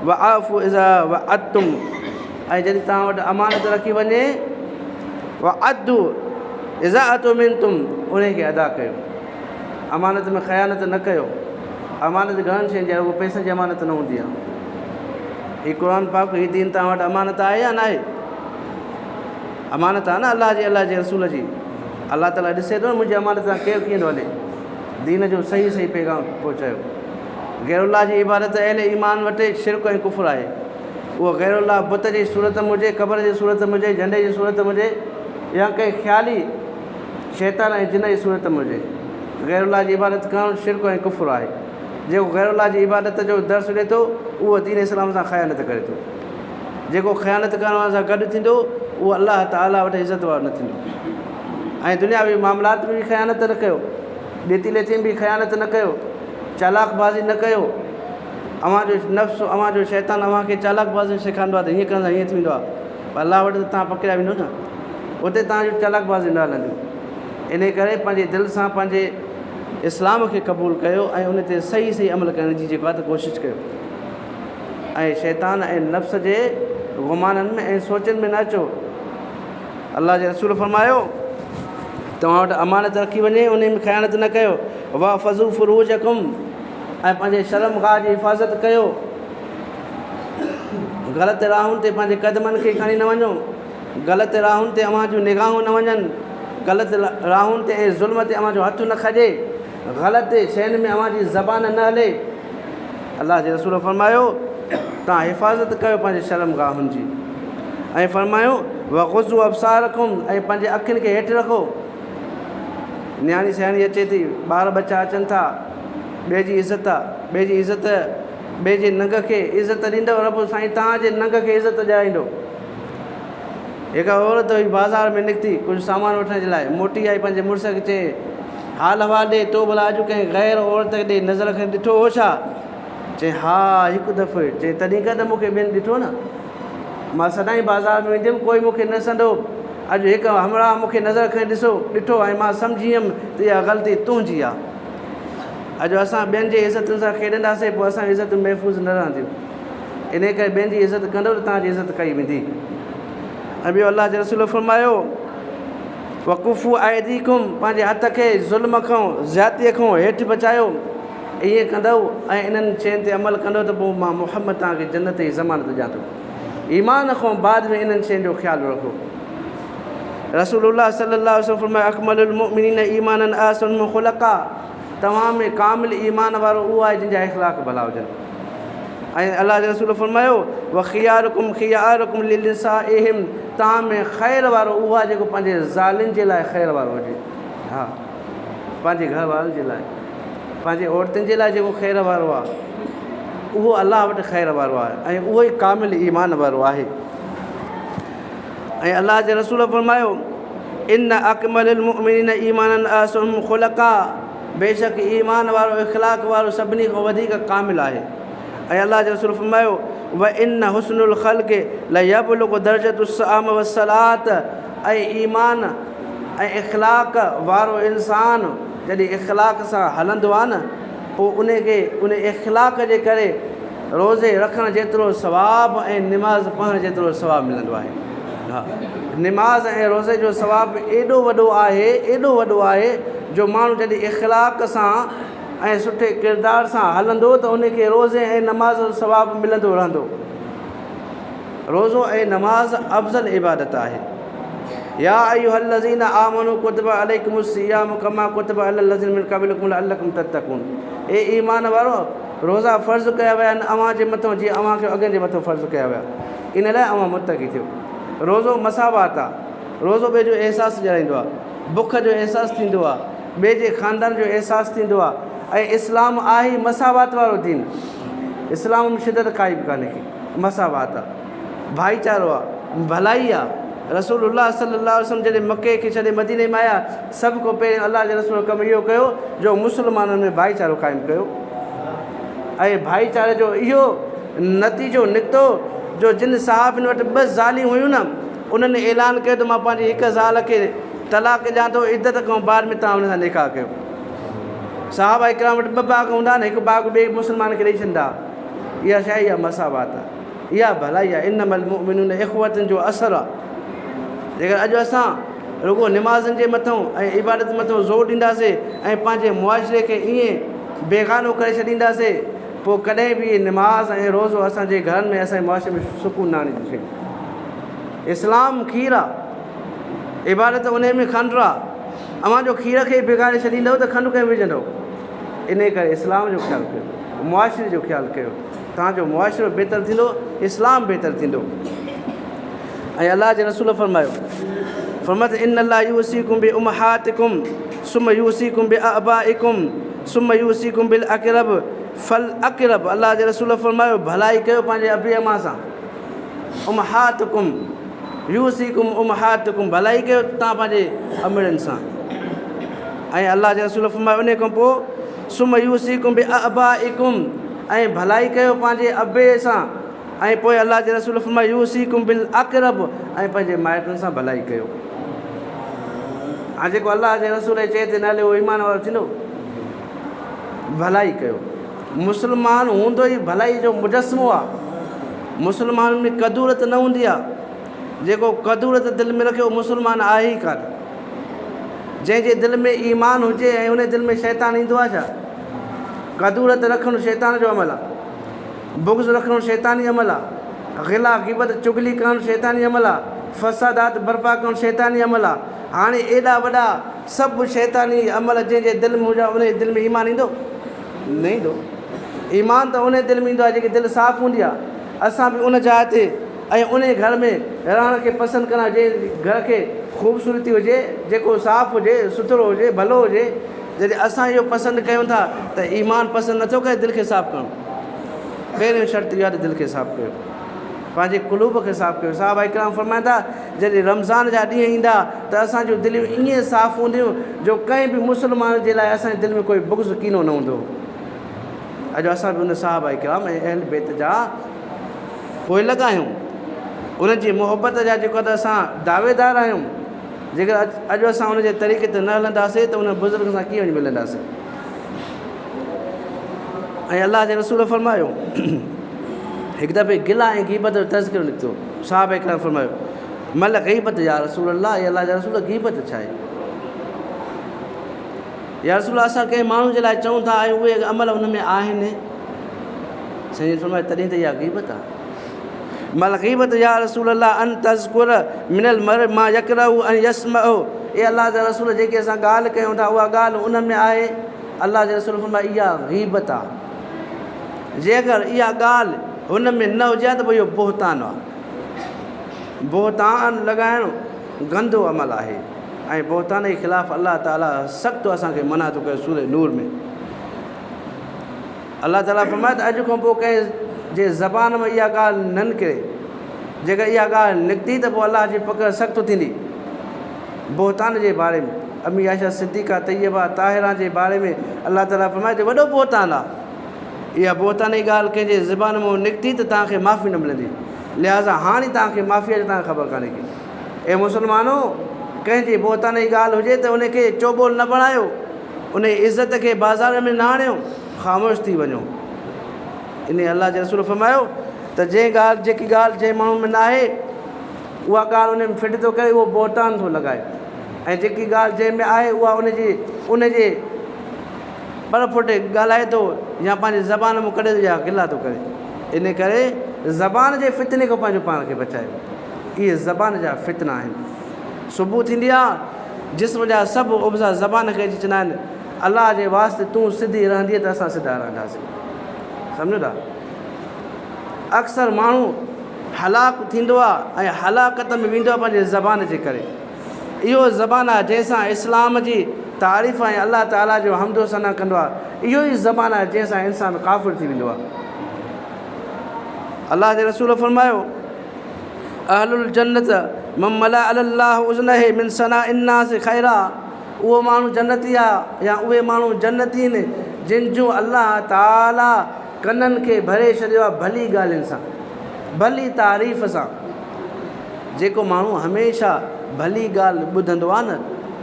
वआफ़ु इज़ा वअदतुम, ऐं जॾहिं तव्हां वटि अमानत रखी वञे, वअदु इज़ा अतुमिनतुम, उन खे अदा कयो। अमानत में ख़यानत न कयो। अमानत घणनि शयुनि जी आहे, उहो पैसनि जी अमानत न हूंदी आहे। हीअ क़ुर पाक, हीअ दीन तव्हां वटि अमानत आहे या न आहे? अमानत आहे न अल्लाह जे रसूल जी। अल्लाह ताला ॾिसे थो न मुंहिंजी अमानत सां केरु कीअं थो हले। दीन जो सही सही पैगाम पहुचायो। गैरुल्लाह जी इबादत अहले ईमान वटि शिरक ऐं कुफ़्र आहे। उहो गैरुल्लाह बुत जी सूरत में हुजे, क़बर जी सूरत में हुजे, झंडे जी सूरत में हुजे, या कंहिं ख़्याली शैतान ऐं जिन जी सूरत में हुजे, गैरुल्लाह जी इबादत करणु शिरक ऐं कुफ़्र आहे। जेको गैरुल्लाह जी इबादत जो दर्स ॾिए थो उहो दीन इस्लाम सां ख़यानत करे थो। जेको ख़यानत करण सां गॾु थींदो उहो अल्लाह ताला वटि इज़त वारो न थींदो। ऐं दुनियावी मामलात में बि ख़यानत न कयो। ॾेती लेती बि ख़यानत न कयो, चालाकबाज़ी न कयो। अव्हांजो नफ़्स, अव्हांजो शैतान अव्हांखे चालाकबाज़ी सेखारींदो आहे त हीअं कंदा हीअं थींदो आहे, पर अलाह वटि त तव्हां पकड़िया वेंदो न, उते तव्हांजो चालाकबाज़ी न हलंदियूं। इन करे पंहिंजे दिलि सां पंहिंजे इस्लाम खे क़बूलु कयो ऐं उन ते सही सही अमल करण जी जेको आहे त कोशिशि कयो। ऐं शैतान ऐं नफ़्स जे गुमाननि में ऐं सोचनि में न अचो। अलाह जे रसूल फरमायो तव्हां वटि अमानत रखी वञे, उन में ख़यानत न कयो। वाह फज़ू फ़ुरूजकुम, ऐं पंहिंजे शर्मगाह जी हिफ़ाज़त कयो। ग़लति राहुनि ते पंहिंजे क़दमनि खे खणी न वञो, ग़लति राहुनि ते अव्हां जूं निगाहूं न वञनि, ग़लति राहुनि ते ऐं ज़ुल्म ते अव्हां जो हथु न खॼे, ग़लति शयुनि में अव्हां जी ज़बान न हले। अलाह जे रसूल फरमायो तव्हां हिफ़ाज़त कयो पंहिंजे शर्मगाहुनि जी। ऐं फरमायो वग़ुज़ू अब्सारकुम, ऐं पंहिंजे अखियुनि खे हेठि रखो। न्याणी सियाणी अचे थी, ॿार बच्चा अचनि था, ॿिए जी इज़त आहे, ॿिए जी इज़त, ॿिए जे नंग खे इज़त ॾींदव, रब साईं तव्हांजे नंग खे इज़त ॾियारींदो। हिकु औरत हुई बाज़ार में निकिती कुझु सामान वठण जे लाइ, मोटी आई, पंहिंजे मुड़ुस खे चए हाल अहिवाल ॾे, तो भला अॼु कंहिं ग़ैर औरत ॾे नज़र खे ॾिठो हो छा? चए हा हिकु दफ़ो। चए तॾहिं खां त मूंखे ॿियनि ॾिठो न, मां सदाईं बाज़ार में वेंदुमि, कोई मूंखे न संदो, अॼु हिकु हमरा मूंखे नज़र खे ॾिठो ऐं मां सम्झी वियुमि त इहा ग़लती तुंहिंजी आहे। अॼु असां ॿियनि जे इज़तुनि सां खेॾंदासीं, पोइ असांजी इज़त महफ़ूज़ न रहंदियूं। इन करे ॿियनि जी इज़त कंदव त तव्हांजी इज़त कई वेंदी। ऐं ॿियो अलाह जे रसूल फरमायो वक़ुफ़ू आइदीकुम, पंहिंजे हथ खे ज़ुल्म खां, ज़्यादतीअ खां हेठि बचायो। ईअं कंदव ऐं इन्हनि शयुनि ते अमल कंदव त पोइ मां मुहम्मद तव्हांखे जन्नत जी ज़मानत ॾियां थो। ईमान खां बाद में इन्हनि शयुनि जो ख़्यालु रखो। रसूलुल्लाह सल्लल्लाहु अलैहि वसल्लम फरमाया अकमलुल मुमिनीन ईमानन अहसनुहुम ख़ुलक़ा, तव्हां में कामिल ईमान वारो उहो आहे जंहिंजा इख़लाक़ भला हुजनि। ऐं अलाह जे रसूल फरमायो व ख़ियारुकुम ख़ियारुकुम लिनिसाइहिम, तव्हां में ख़ैर वारो उहो आहे जेको पंहिंजे ज़ालुनि जे लाइ ख़ैर वारो हुजे। हा, पंहिंजे घर वारनि जे लाइ, पंहिंजे औरतुनि जे लाइ जेको ख़ैर वारो आहे उहो अलाह वटि ख़ैर वारो आहे ऐं उहो ई कामिल ईमान वारो आहे। ऐं अलाह जे रसूल फरमायो इन अकमलुल मुमिनीन ईमानन अहसनुहुम ख़ुलक़ा, बेशक ईमान वारो इख़लाक़ वारो सभिनी खां वधीक कामिल आहे। ऐं अलाह जे रसूल फरमायो व इन हुस्नुल ख़ल्क़ लयबलुगु दर्जतुस्सलाम वस्सलात, ऐं ईमान ऐं इख़लाक़ वारो इंसान जॾहिं इख़लाक़ सां हलंदो आहे न, पोइ उनखे उन इख़लाक़ जे करे रोज़े रखण जेतिरो सवाबु ऐं निमाज़ पढ़ण जेतिरो सवाबु मिलंदो आहे। हा, निमाज़ ऐं रोज़े जो सवाबु एॾो वॾो आहे, एॾो वॾो आहे जो माण्हू जॾहिं इख़लाक़ सां ऐं सुठे किरदार सां हलंदो त उनखे रोज़े ऐं नमाज़ जो सवाबु मिलंदो रहंदो। रोज़ो ऐं नमाज़ अफ़ज़ल इबादत आहे। या अय्युहल्लज़ीना आमनू कुतिबा अलैकुमुस्सियामु कमा कुतिबा अलल्लज़ीना मिन क़ब्लिकुम लअल्लकुम तत्तक़ून, ए ईमान वारो, रोज़ा फ़र्ज़ु कया विया आहिनि अव्हां जे मथां जीअं अव्हांखे अॻियां जे मथां फ़र्ज़ु कया विया, इन लाइ अव्हां मुतक़ी थियो। रोज़ो मसावात आहे, रोज़ो ॿिए जो अहसासु ॼाणाईंदो आहे, बुख जो अहसासु थींदो आहे, ॿिए जे ख़ानदान जो अहसासु थींदो आहे। ऐं इस्लाम आहे ई मसावात वारो दीन, इस्लाम में शिदत काई बि कान्हे की, मसावात आहे, भाईचारो आहे, भलाई आहे। रसूलुल्लाह सल्लल्लाहु अलैहि वसल्लम जॾहिं मके खे छॾे मदीने में आया, सभ खां पहिरियों अलाह जे रसूल कमु इहो कयो जो मुस्लमाननि में भाईचारो क़ाइमु कयो। ऐं भाईचारे जो इहो नतीजो निकितो जो जिन साहबनि वटि 2 ज़ालियूं हुयूं न, उन्हनि ऐलान कयो त मां पंहिंजी हिकु ज़ाल खे तलाक ॾियां थो, इद्दत खां बाद में तव्हां हुन सां निकाह कयो। साहबा इकराम वटि 2 बाग़ हूंदा न, हिकु बाग़ ॿिए मुस्लमान खे ॾेई छॾींदा। इहा शइ इहा मसावात आहे, इहा भलाई आहे। इन्नमल मुमिनून इख़्वतुन जो असरु आहे। जेकर अॼु असां रुॻो निमाज़नि जे मथां ऐं इबादत मथां ज़ोर ॾींदासीं ऐं पंहिंजे मुआशिरे खे ईअं बेगानो करे छॾींदासीं, पोइ कॾहिं बि निमाज़ ऐं रोज़ो असांजे घरनि में, असांजे मुआशिरे में सुकून न आणींदी। इस्लाम खीर आहे, इबादत उन में खंडु आहे। अव्हां जो खीर खे बिगाड़े छॾींदव त खंडु कंहिं विझंदव। इन करे इस्लाम जो ख़्यालु कयो, मुआशिरे जो ख़्यालु कयो, तव्हांजो मुआशिरो बहितरु थींदो, इस्लाम बहितरु थींदो। ऐं अलाह जे रसूल फरमायो इन्नल्लाह यूसीकुम बि उम्महातिकुम सुम्मा यूसीकुम बि आबाइकुम सुम्मा यूसीकुम बिल अक़रब फल अक़रब। अलाह जे रसूल फरमायो भलाई कयो पंहिंजे अबी अमा सां। उम्महातिकुम यूसीकुम उम्महातिकुम, भलाई कयो तव्हां पंहिंजे अमिड़नि सां। ऐं अल्लाह जे रसूल फरमायो उन खां पोइ सुम यूसीकुम बि आबाइकुम, ऐं भलाई कयो पंहिंजे अबे सां, ऐं पोइ अल्लाह जे रसूल फरमायो यूसीकुम बिल अक़रब, ऐं पंहिंजे माइटनि सां भलाई कयो। हाणे जेको अल्लाह जे रसूल चए ते नाले उहो ईमान वारो थींदो? भलाई कयो। मुस्लमान हूंदो ई भलाई जो मुजस्मो आहे। मुस्लमान में कदूरत न हूंदी आहे। जेको कदूरत दिलि में रखियो मुस्लमान आहे ई कान। जंहिंजे दिलि में ईमान हुजे ऐं उन दिलि में शैतान ईंदो आहे छा? कदूरत रखणु शैतान जो अमल आहे, बुग़्ज़ रखणु शैतानी अमल आहे, ग़िला ग़ीबत चुगली करणु शैतानी अमल आहे, फ़सादात बर्पा करणु शैतानी अमल आहे। हाणे एॾा वॾा सभु शैतानी अमल जंहिंजे दिलि में हुजे उन दिलि में ईमान ईंदो? न ईंदो। ईमान त उन दिलि में ईंदो आहे जेकी दिलि साफ़ु हूंदी आहे। असां बि उन जाइ ते ऐं उन घर में रहण खे पसंदि कंदा, जंहिं घर खे ख़ूबसूरती हुजे, जेको साफ़ु हुजे, सुथिरो हुजे, भलो हुजे। जॾहिं असां इहो पसंदि कयूं था त ईमान पसंदि नथो करे दिलि खे साफ़ु करणु। पहिरियों शर्त इहा त दिलि खे साफ़ु कयो, पंहिंजे क़ुलूब खे साफ़ु कयो। साहबा इकराम फरमाइनि था जॾहिं रमज़ान जा ॾींहं ईंदा त असांजूं दिलियूं ईअं साफ़ु हूंदियूं जो कंहिं बि मुस्लमान जे लाइ असांजे दिलि में कोई बुग़्ज़ कीनो न हूंदो। अॼु असां बि उन साहबा इकराम ऐं अहल बैत जा पोइ लॻा आहियूं, उनजी मोहबत जा जेको त असां दावेदार आहियूं। जेकर अॼु असां उनजे तरीक़े ते न हलंदासीं त उन बुज़ुर्ग सां कीअं वञी मिलंदासीं। ऐं अल्लाह जे रसूल फरमायो हिकु दफ़े गिला ऐं गीबत जो तज़किरो निकितो। साहब इकराम फरमायो मल गीबत या रसूल अल्लाह, या अल्लाह जा रसूल गीबत छा आहे? या रसूल असां कंहिं माण्हू जे लाइ चऊं था ऐं उहे अमल उन में आहिनि। साईं फरमायो तॾहिं त इहा गीबत आहे। मल गीबत या रसूल अल्लाह अन तज़कुर मिनल मर मां यकरहु अन यस्मअ, ए अल्लाह जा रसूल जेके असां ॻाल्हि कयूं था उहा ॻाल्हि उन में आहे। अल्लाह जे रसूल फरमायो इहा गीबत आहे। जेकर इहा ॻाल्हि हुन में न हुजे त पोइ इहो बोहतान आहे। बोहतान लॻाइणु गंदो अमल आहे ऐं बोहतान जे ख़िलाफ़ु अल्लाह ताला सख़्तु असांखे मना थो करे। सूरह नूर में अल्लाह ताला फरमाए त अॼु खां पोइ कंहिं जे ज़बान में इहा ॻाल्हि न निकिरे, जेकर इहा ॻाल्हि निकिती त पोइ अल्लाह जी पकड़ सख़्तु थींदी। बोहतान जे बारे में अमी आयशा सिद्दीक़ा तैयबा ताहिरा जे बारे में अल्लाह ताला फरमाए त वॾो बोहतान आहे। इहा बोहतान जी ॻाल्हि कंहिंजे ज़बान मां निकिती त तव्हांखे माफ़ी न मिलंदी। लिहाज़ा हाणे तव्हांखे माफ़ीअ जी तव्हांखे ख़बर कान्हे की ए मुस्लमानो कंहिंजी बोहतान जी ॻाल्हि हुजे त उनखे चोॿोल न बणायो, उन जी इज़त खे बाज़ार में न आणियो, ख़ामोश थी वञो। इन अल्लाह जे रसूल फरमायो त जेकी ॻाल्हि जंहिं माण्हू में न आहे उहा ॻाल्हि उन में फिट थो करे, उहो बोहतान थो लॻाए। ऐं जेकी ॻाल्हि जंहिं में आहे उहा उनजे पर फुटे ॻाल्हाए थो या पंहिंजी ज़बान मां कढे थो या गिला थो करे। इन करे ज़बान जे फितने खां पंहिंजो पाण खे बचायो। इहे ज़बान जा फितना आहिनि। सुबुह थींदी आहे जिस्म जा सभु उबज़ा ज़बान खे अची चवंदा आहिनि अलाह जे वास्ते तूं सिधी रहंदीअ त असां सिधा रहंदासीं। सम्झो था? अक्सर माण्हू हलाक थींदो आहे ऐं हलाकत में वेंदो आहे पंहिंजे ज़बान जे करे। इहो ज़बान आहे जंहिंसां इस्लाम जी तारीफ़ ऐं अल्लाह ताला जो हमदो सना कंदो आहे। इहो ई ज़बान आहे जंहिंसां इंसानु काफ़िर थी वेंदो आहे। अल्लाह जे रसूल फरमायो अहलुल जन्नत ममला अल्लाह उज़नहे मिन सना इन्नास खैरा, उहो माण्हू जन्नती आहे या उहे माण्हू जन्नती आहिनि जिन जूं अल्लाह ताला कननि खे भरे छॾियो आहे भली ॻाल्हियुनि सां, भली तारीफ़ सां। जेको माण्हू हमेशह भली ॻाल्हि ॿुधंदो आहे न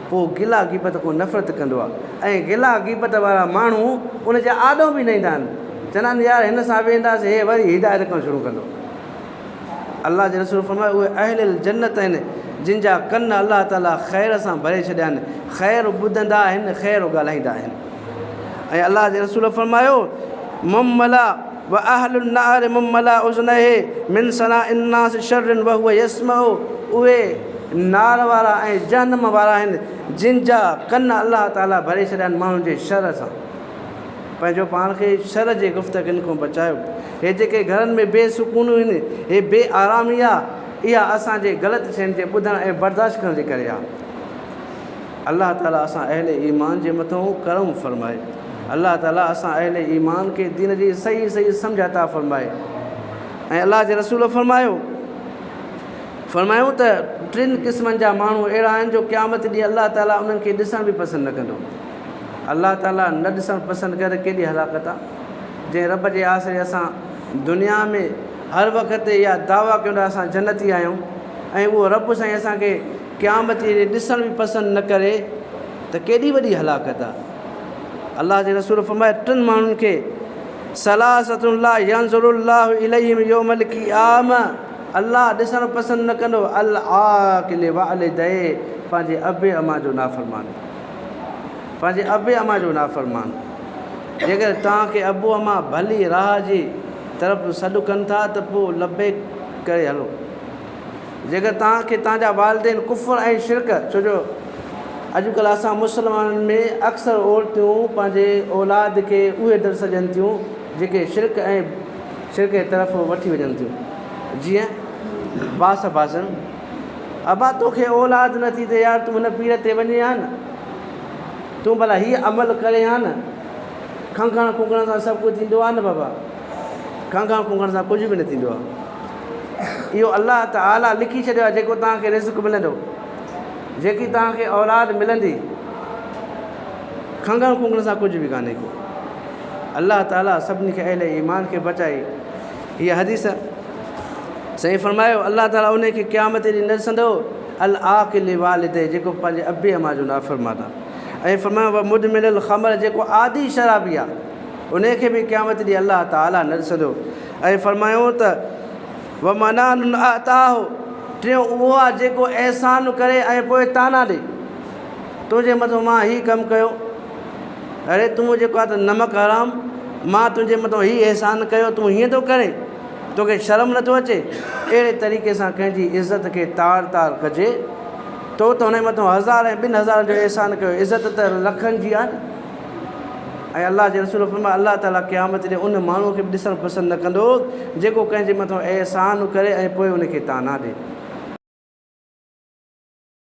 पोइ गिला गीबत खां नफ़रत कंदो आहे। ऐं गिला गीबत वारा माण्हू उनजा आॾो बि न ईंदा आहिनि, चवंदा आहिनि यार हिन सां वेंदासीं हे वरी हिदायत करणु शुरू कंदो। अल्लाह जे रसूल फरमायो उहे अहल जन्नत आहिनि जिन जा कन अल्लाह ताला ख़ैर सां भरे छॾिया आहिनि, ख़ैर ॿुधंदा आहिनि, ख़ैर ॻाल्हाईंदा आहिनि। ऐं अल्लाह जे रसूल फरमायो मुमला व अहलुन नार मुमला उज़नहे मिन सना इन्नास शर्रन व हुव यस्मउ, उहे नार वारा ऐं जहन्नम वारा आहिनि जिन जा कन अल्लाह ताला भरे छॾिया आहिनि माण्हुनि जे शर सां। पंहिंजो पाण खे शर जे गुफ़्तगुनि खां बचायो। हे जेके घरनि में बेसुकूनूं आहिनि, हे बेआरामी आहे, इहा असांजे ग़लति शयुनि जे ॿुधण ऐं बर्दाश्त करण जे करे आहे। अल्लाह ताला असां अहले ईमान जे मथां करम फ़रमाए। अल्लाह ताला असां अहले ईमान खे दीन जी सही सही सम्झ अता फ़रमाए। ऐं अल्लाह जे रसूल फरमायो फरमायूं त 3 क़िस्मनि जा माण्हू अहिड़ा आहिनि जो क़यामत ॾींहुं अलाह ताला उन्हनि खे ॾिसण बि पसंदि न कंदो। अलाह ताला न ॾिसणु पसंदि करे केॾी हलाकत आहे। जंहिं रब जे आसिरे असां दुनिया में हर वक़्तु इहा दावा कयूं था असां जन्नती आहियूं ऐं उहो रब साईं असांखे क़यामत ॾींहुं ॾिसण बि पसंदि न करे त केॾी वॾी हलाकत आहे। अलाह जे रसूल फरमाए 3 माण्हुनि खे सलासतुन ला यंज़ुरुल्लाहु इलैहिम यौमल क़ियामा, अलाह ॾिसणु पसंदि न कंदो। अल आकिल वालिदै, पंहिंजे अबे अमा जो नाफ़रमान, पंहिंजे अबे अमा जो नाफ़रमान। जेकर तव्हांखे अबो अमा भली राह जी तरफ़ सॾु कनि था त पोइ लबे करे हलो। जेकर तव्हांखे तव्हांजा वालिदैन कुफ़र ऐं शिरक, छो जो अॼुकल्ह असां मुस्लमाननि में अक्सर औरतूं पंहिंजे औलाद खे उहे दर्स ॾियनि थियूं जेके शिरक ऐं शिरक जे तरफ़ वठी वञनि थियूं। जीअं बास बासनि, अबा तोखे औलाद न थी त यार तूं हुन पीर ते वञे हा न, तूं भला हीअ अमल करे हा न। खंघण खुंघण सां सभु कुझु थींदो आहे न बाबा, खंघण खुंघण सां कुझु बि न थींदो आहे। इहो अलाह ताला लिखी छॾियो आहे जेको तव्हांखे रिज़्क़ मिलंदो, जेकी तव्हांखे औलाद मिलंदी, खंघण खुंघण सां कुझु बि कान्हे को। अलाह ताला सभिनी खे अहले ईमान खे बचाई। हीअ हदीस सही फरमायो, अलाह ताला उन खे क़यामत ॾींहुं न ॾिसंदो अल आकिल वालिदै, जेको पंहिंजे अबे अमा जो नाफ़रमान आहे। ऐं फरमायो मुदमिनुल ख़मर, जेको आदि शराबी आहे, उन खे बि क़यामत ॾींहुं अलाह ताला न ॾिसंदो। ऐं फरमायो त व मनानुन अताहु, टियों उहो आहे जेको अहसान करे ऐं पोइ ताना ॾे। तुंहिंजे मथां मां हीउ कमु कयो, अरे तूं जेको आहे त नमक हराम, मां तुंहिंजे मथां हीउ अहसान कयो, तूं हीअं थो करे, तोखे शर्म नथो अचे। अहिड़े तरीक़े सां कंहिंजी इज़त खे तार तार कजे। तो त हुन मथां 1000 ऐं 2000 जो अहसान कयो, इज़त त लखनि जी आहे न। ऐं अलाह जे रसूल फरमाया अलाह ताला क़यामत ॾींहुं उन माण्हूअ खे बि ॾिसणु पसंदि न कंदो जेको कंहिंजे मथां अहसान करे ऐं पोइ उनखे ताना ॾे।